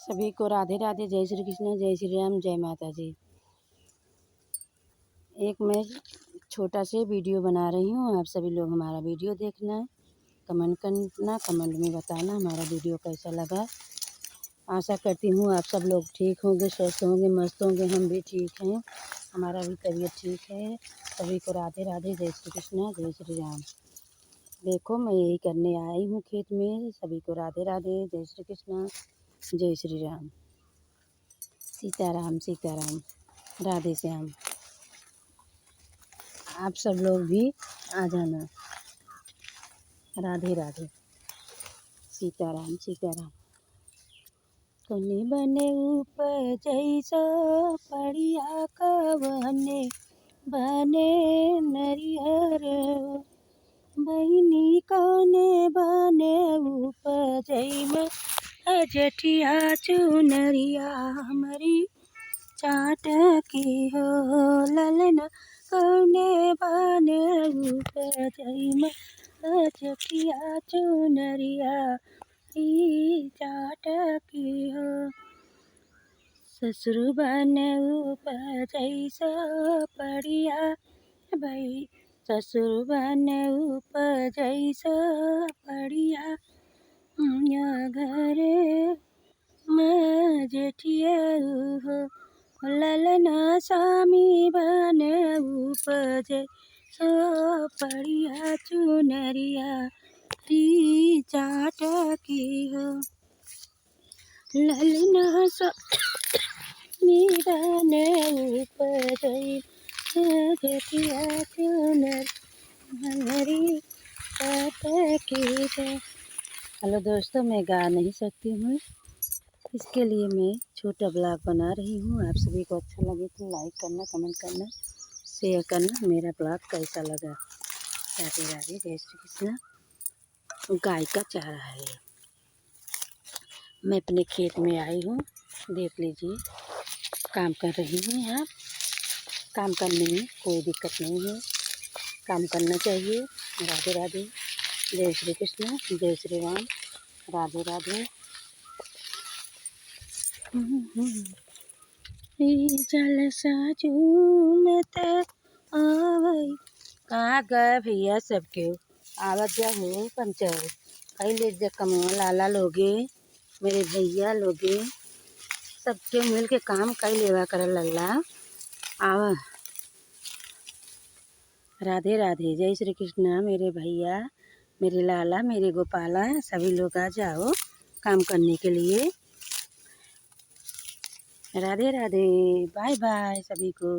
सभी को राधे राधे, जय श्री कृष्ण, जय श्री राम, जय माता जी। एक मैं छोटा से वीडियो बना रही हूँ। आप सभी लोग हमारा वीडियो देखना, कमेंट करना, कमेंट में बताना हमारा वीडियो कैसा लगा। आशा करती हूँ आप सब लोग ठीक होंगे, स्वस्थ होंगे, मस्त होंगे। हम भी ठीक हैं, हमारा भी तबीयत ठीक है। सभी को राधे राधे, जय श्री कृष्ण, जय श्री राम। देखो मैं यही करने आई हूँ खेत में। सभी को राधे राधे, जय श्री कृष्ण, जय श्री राम। सीताराम सीताराम, राधे श्याम। आप सब लोग भी आ जाना। राधे राधे, सीताराम सीताराम। कने बने ऊपर जैसा पड़िया कवने बने नरिहर, बहिनी कने बने ऊपर जई में अजठिया चुनरिया हमारी चाट की हो। ललना कने बने ऊपर जई में अजठिया चुनरिया चाट की हो। ससुर बने ऊपर जैसा पड़िया भाई, ससुर बने ऊपर जैसा पड़िया घरे में जेठिया हो। ललना स्वामी बने ऊपर जैसा पड़िया चुनरिया चाट की हो। ललना स्वामी बने ऊपर जैसा जेठिया चुनरिया चाट की हो। हेलो दोस्तों, मैं गा नहीं सकती हूँ, इसके लिए मैं छोटा ब्लॉग बना रही हूँ। आप सभी को अच्छा लगे तो लाइक करना, कमेंट करना, शेयर करना। मेरा ब्लॉग कैसा लगा। राधे राधे, जय श्री कृष्ण। गाय का चारा है ये। मैं अपने खेत में आई हूँ, देख लीजिए। काम कर रही हूँ यहाँ। काम करने में कोई दिक्कत नहीं है, काम करना चाहिए। राधे राधे, जय श्री कृष्ण, जय श्री राम, राधे राधे। जल साजूमत आवई। कहाँ गए भैया सबके आवत जा हो पंचर कई ले जा कमवा लाला लोगे, मेरे भैया लोगे, सबके मिल के काम कई लेवा कर लल्ला आवा। राधे राधे, जय श्री कृष्ण। मेरे भैया, मेरे लाला, मेरे गोपाला, सभी लोग आ जाओ काम करने के लिए। राधे राधे, बाय बाय सभी को।